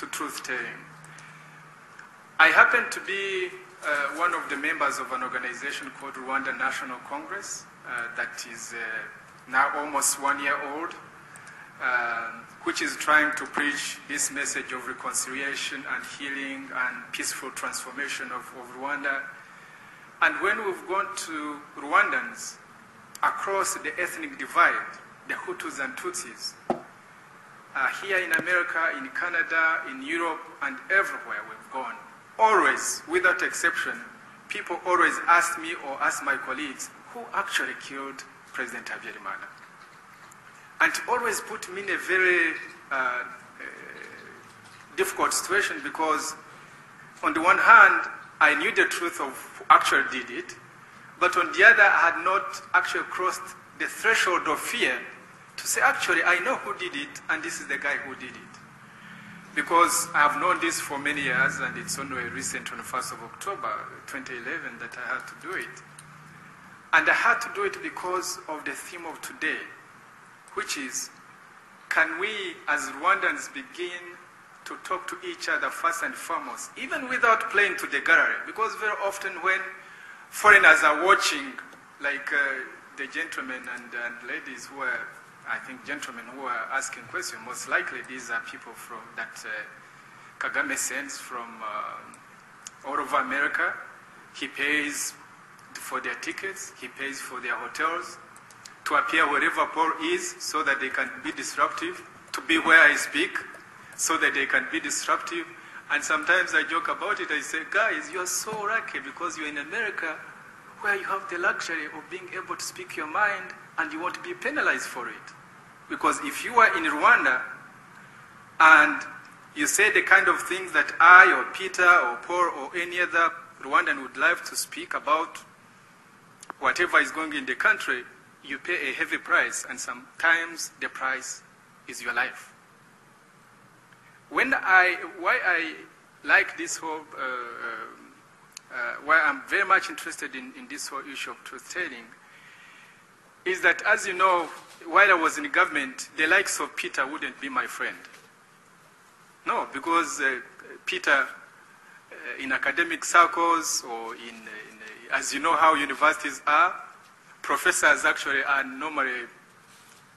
to truth-telling. I happen to be one of the members of an organization called Rwanda National Congress that is now almost 1 year old, which is trying to preach this message of reconciliation and healing and peaceful transformation of Rwanda. And when we've gone to Rwandans across the ethnic divide, the Hutus and Tutsis, here in America, in Canada, in Europe, and everywhere we've gone, always, without exception, people always ask me or ask my colleagues, who actually killed President Habyarimana? And it always put me in a very difficult situation, because on the one hand, I knew the truth of who actually did it, but on the other, I had not actually crossed the threshold of fear to say, actually, I know who did it, and this is the guy who did it. Because I have known this for many years, and it's only recent, on the 1st of October 2011, that I had to do it. And I had to do it because of the theme of today, which is, can we as Rwandans begin to talk to each other first and foremost, even without playing to the gallery? Because very often when foreigners are watching, like the gentlemen and ladies who are, I think gentlemen who are asking questions, most likely these are people from that Kagame sends from all over America. He pays for their tickets, he pays for their hotels, to appear wherever Paul is so that they can be disruptive, to be where I speak so that they can be disruptive. And sometimes I joke about it, I say, guys, you're so lucky because you're in America where you have the luxury of being able to speak your mind and you won't be penalized for it. Because if you are in Rwanda and you say the kind of things that I or Peter or Paul or any other Rwandan would like to speak about whatever is going in the country, you pay a heavy price, and sometimes the price is your life. Why I like this whole, why I'm very much interested in this whole issue of truth-telling, is that, as you know, while I was in government, the likes of Peter wouldn't be my friend. No, because Peter, in academic circles or as you know how universities are, professors actually are normally,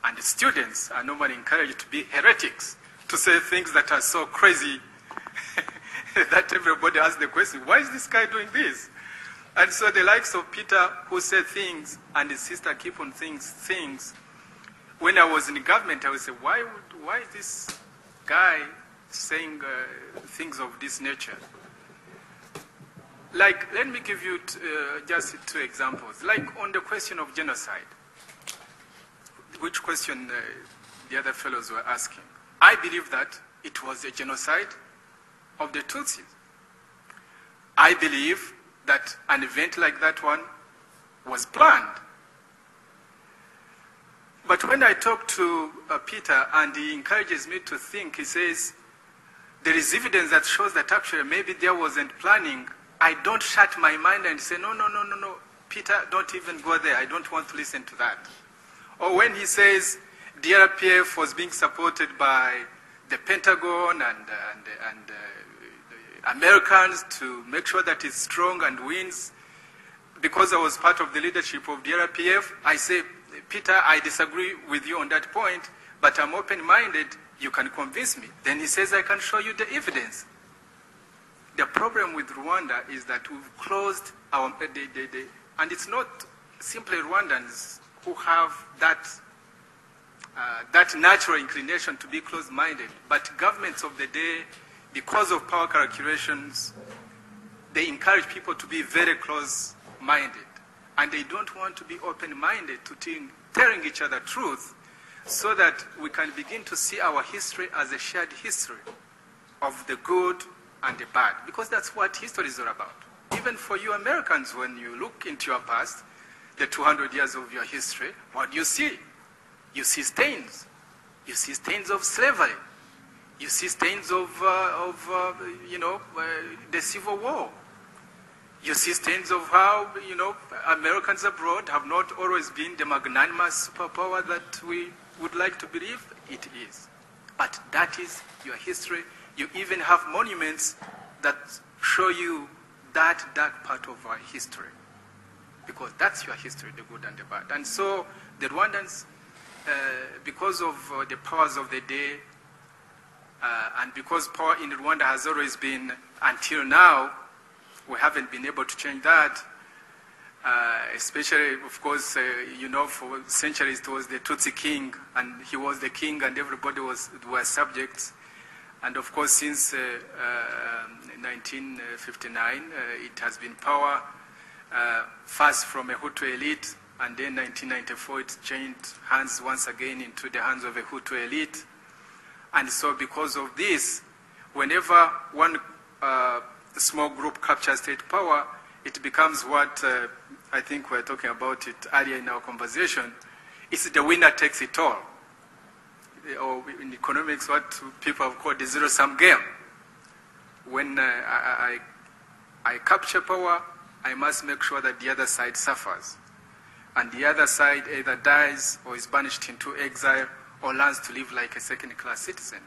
and students are normally encouraged to be heretics, to say things that are so crazy that everybody asks the question, why is this guy doing this? And so the likes of Peter, who said things, and his sister keep on things. When I was in the government, I would say, why is this guy saying things of this nature? Like, let me give you just 2 examples. Like on the question of genocide, which question the other fellows were asking. I believe that it was a genocide of the Tutsis. I believe that an event like that one was planned. But when I talk to Peter and he encourages me to think, he says, there is evidence that shows that actually maybe there wasn't planning. I don't shut my mind and say, no, Peter, don't even go there. I don't want to listen to that. Or when he says the RPF was being supported by the Pentagon and the Americans to make sure that it's strong and wins, because I was part of the leadership of the RPF, I say, Peter, I disagree with you on that point, but I'm open-minded. You can convince me. Then he says, I can show you the evidence. The problem with Rwanda is that we've closed our, and it's not simply Rwandans who have that natural inclination to be closed-minded, but governments of the day, because of power calculations, they encourage people to be very close-minded, and they don't want to be open-minded to telling each other truth, so that we can begin to see our history as a shared history of the good and the bad, because that's what history is all about. Even for you Americans, when you look into your past, the 200 years of your history, what do you see? You see stains. You see stains of slavery. You see stains of the Civil War. You see stains of how, Americans abroad have not always been the magnanimous superpower that we would like to believe it is. But that is your history. You even have monuments that show you that dark part of our history, because that's your history, the good and the bad. And so the Rwandans, because of the powers of the day, and because power in Rwanda has always been, until now, we haven't been able to change that, especially, of course, you know, for centuries it was the Tutsi king, and he was the king and everybody were subjects. And of course, since 1959, it has been power, first from a Hutu elite, and then 1994 it changed hands once again into the hands of a Hutu elite. And so because of this, whenever one small group captures state power, it becomes what I think we're talking about it earlier in our conversation. It's the winner takes it all. Or in economics, what people have called the zero-sum game. When I capture power, I must make sure that the other side suffers. And the other side either dies or is banished into exile or learns to live like a second-class citizen.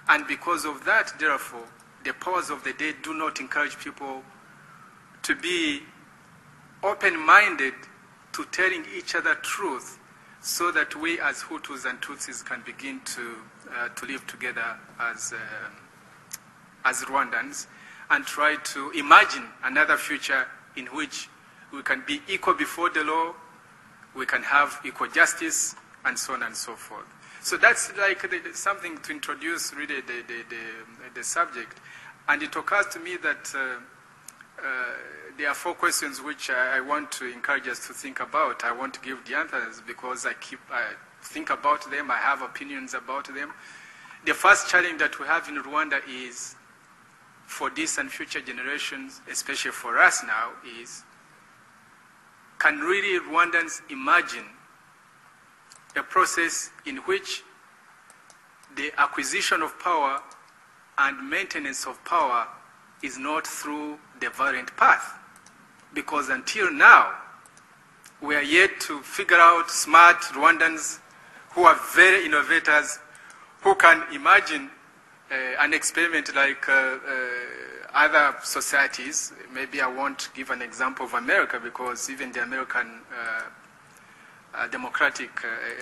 And because of that, therefore, the powers of the day do not encourage people to be open-minded to telling each other truth, so that we as Hutus and Tutsis can begin to live together as Rwandans and try to imagine another future in which we can be equal before the law, we can have equal justice, and so on and so forth. So that's like something to introduce really the subject. And it occurs to me that there are 4 questions which I want to encourage us to think about. I want to give the answers because I think about them, I have opinions about them. The first challenge that we have in Rwanda is, for this and future generations, especially for us now, is, can really Rwandans imagine a process in which the acquisition of power and maintenance of power is not through the violent path? Because until now, we are yet to figure out smart Rwandans who are very innovators, who can imagine an experiment like other societies. Maybe I won't give an example of America, because even the American democratic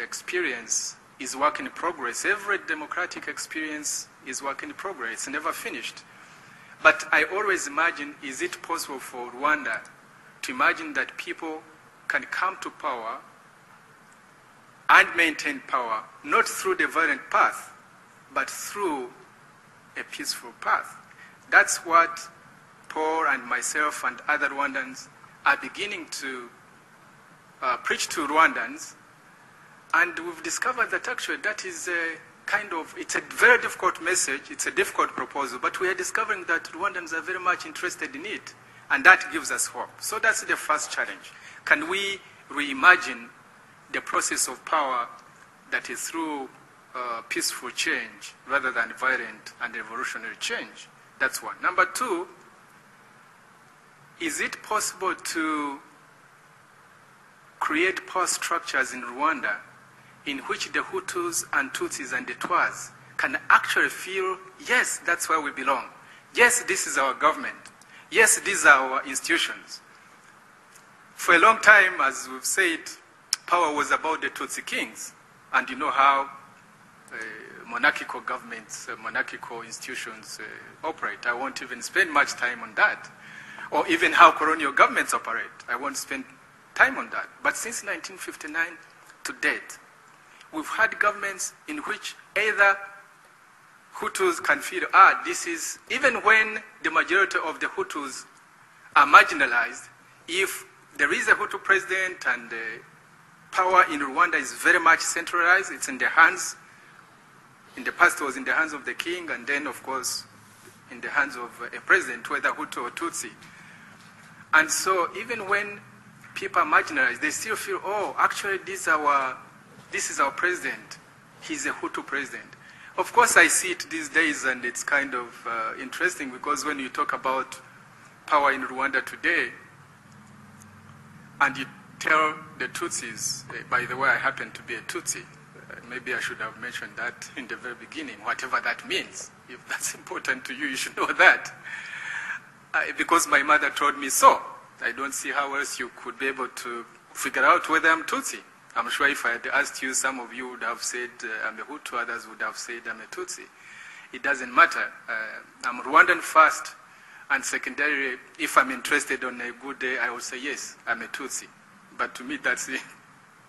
experience is work in progress. Every democratic experience is work in progress. It's never finished. But I always imagine, is it possible for Rwanda to imagine that people can come to power and maintain power, not through the violent path, but through a peaceful path? That's what Paul and myself and other Rwandans are beginning to preach to Rwandans. And we've discovered that actually that is it's a very difficult message, it's a difficult proposal, but we are discovering that Rwandans are very much interested in it, and that gives us hope. So that's the first challenge. Can we reimagine the process of power that is through peaceful change rather than violent and revolutionary change? That's one. Number 2, is it possible to create power structures in Rwanda in which the Hutus and Tutsis and the Twas can actually feel, yes, that's where we belong. Yes, this is our government. Yes, these are our institutions. For a long time, as we've said, power was about the Tutsi kings. And you know how monarchical governments, monarchical institutions operate. I won't even spend much time on that. Or even how colonial governments operate. I won't spend time on that. But since 1959 to date, we've had governments in which either Hutus can feel, this is, even when the majority of the Hutus are marginalized, if there is a Hutu president and power in Rwanda is very much centralized, it's in the hands, in the past it was in the hands of the king, and then of course in the hands of a president, whether Hutu or Tutsi. And so even when people are marginalized, they still feel, actually this is our president. He's a Hutu president. Of course, I see it these days, and it's kind of interesting, because when you talk about power in Rwanda today, and you tell the Tutsis, by the way, I happen to be a Tutsi. Maybe I should have mentioned that in the very beginning, whatever that means. If that's important to you, you should know that. Because my mother told me so. I don't see how else you could be able to figure out whether I'm Tutsi. I'm sure if I had asked you, some of you would have said I'm a Hutu, others would have said I'm a Tutsi. It doesn't matter. I'm Rwandan first, and secondarily, if I'm interested on a good day, I will say, yes, I'm a Tutsi. But to me, that's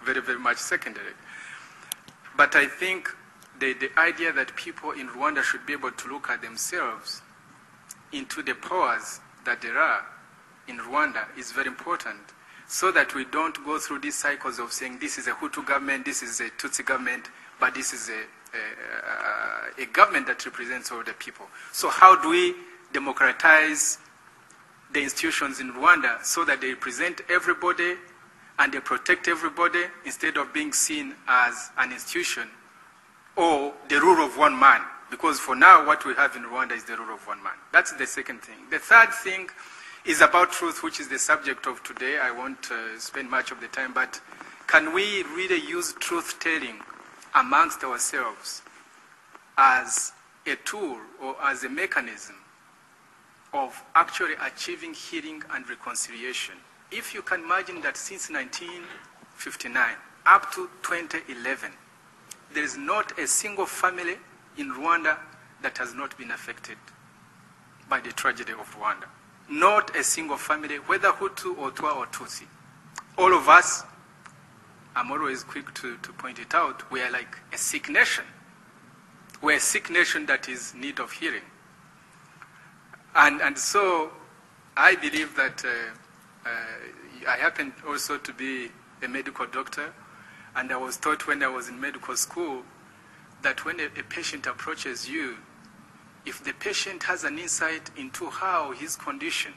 very, very much secondary. But I think the idea that people in Rwanda should be able to look at themselves into the powers that there are in Rwanda is very important, so that we don't go through these cycles of saying this is a Hutu government, this is a Tutsi government, but this is a government that represents all the people. So how do we democratize the institutions in Rwanda so that they represent everybody and they protect everybody instead of being seen as an institution or the rule of one man? Because for now, what we have in Rwanda is the rule of one man. That's the second thing. The third thing is about truth, which is the subject of today. I won't spend much of the time, but can we really use truth-telling amongst ourselves as a tool or as a mechanism of actually achieving healing and reconciliation? If you can imagine that since 1959 up to 2011, there is not a single family in Rwanda that has not been affected by the tragedy of Rwanda. Not a single family, whether Hutu or Twa or Tutsi. All of us, I'm always quick to point it out, we are like a sick nation. We're a sick nation that is in need of healing. And so I believe that I happen also to be a medical doctor, and I was taught when I was in medical school that when a patient approaches you, if the patient has an insight into how his condition,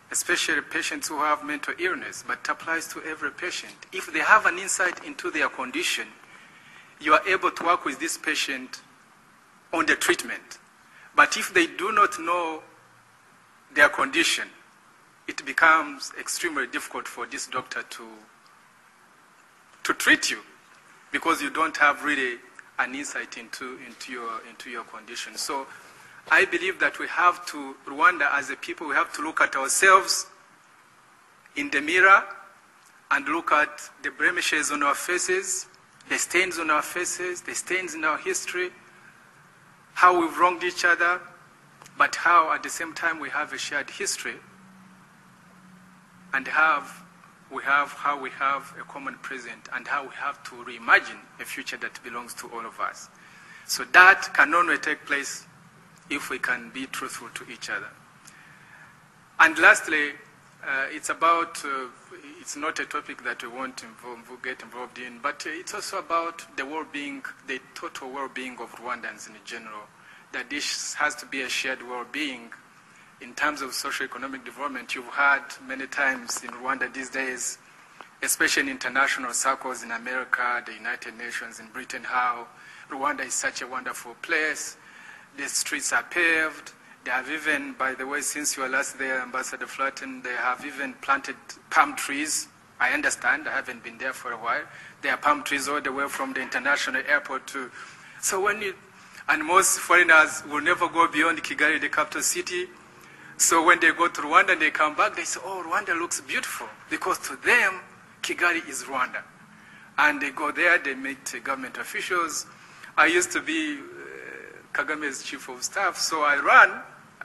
especially patients who have mental illness, but it applies to every patient, if they have an insight into their condition, you are able to work with this patient on the treatment. But if they do not know their condition, it becomes extremely difficult for this doctor to treat you, because you don't have really an insight into your condition. So I believe that we have to, Rwanda as a people, we have to look at ourselves in the mirror and look at the blemishes on our faces, the stains on our faces, the stains in our history, how we've wronged each other, but how at the same time we have a shared history, and how we have a common present, and how we have to reimagine a future that belongs to all of us. So that can only take place if we can be truthful to each other. And lastly, it's not a topic that we want to get involved in, but it's also about the well-being, the total well-being of Rwandans in general, that this has to be a shared well-being in terms of socio-economic development. You've heard many times in Rwanda these days, especially in international circles in America, the United Nations, in Britain, how Rwanda is such a wonderful place. The streets are paved. They have even, by the way, since you were last there, Ambassador Flatten, they have even planted palm trees. I understand, I haven't been there for a while. There are palm trees all the way from the international airport to... So and most foreigners will never go beyond Kigali, the capital city. So when they go to Rwanda and they come back, they say, oh, Rwanda looks beautiful, because to them, Kigali is Rwanda. And they go there, they meet government officials. I used to be Kagame's chief of staff, so I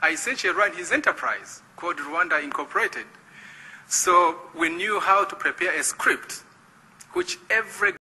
essentially ran his enterprise called Rwanda Incorporated. So we knew how to prepare a script, which every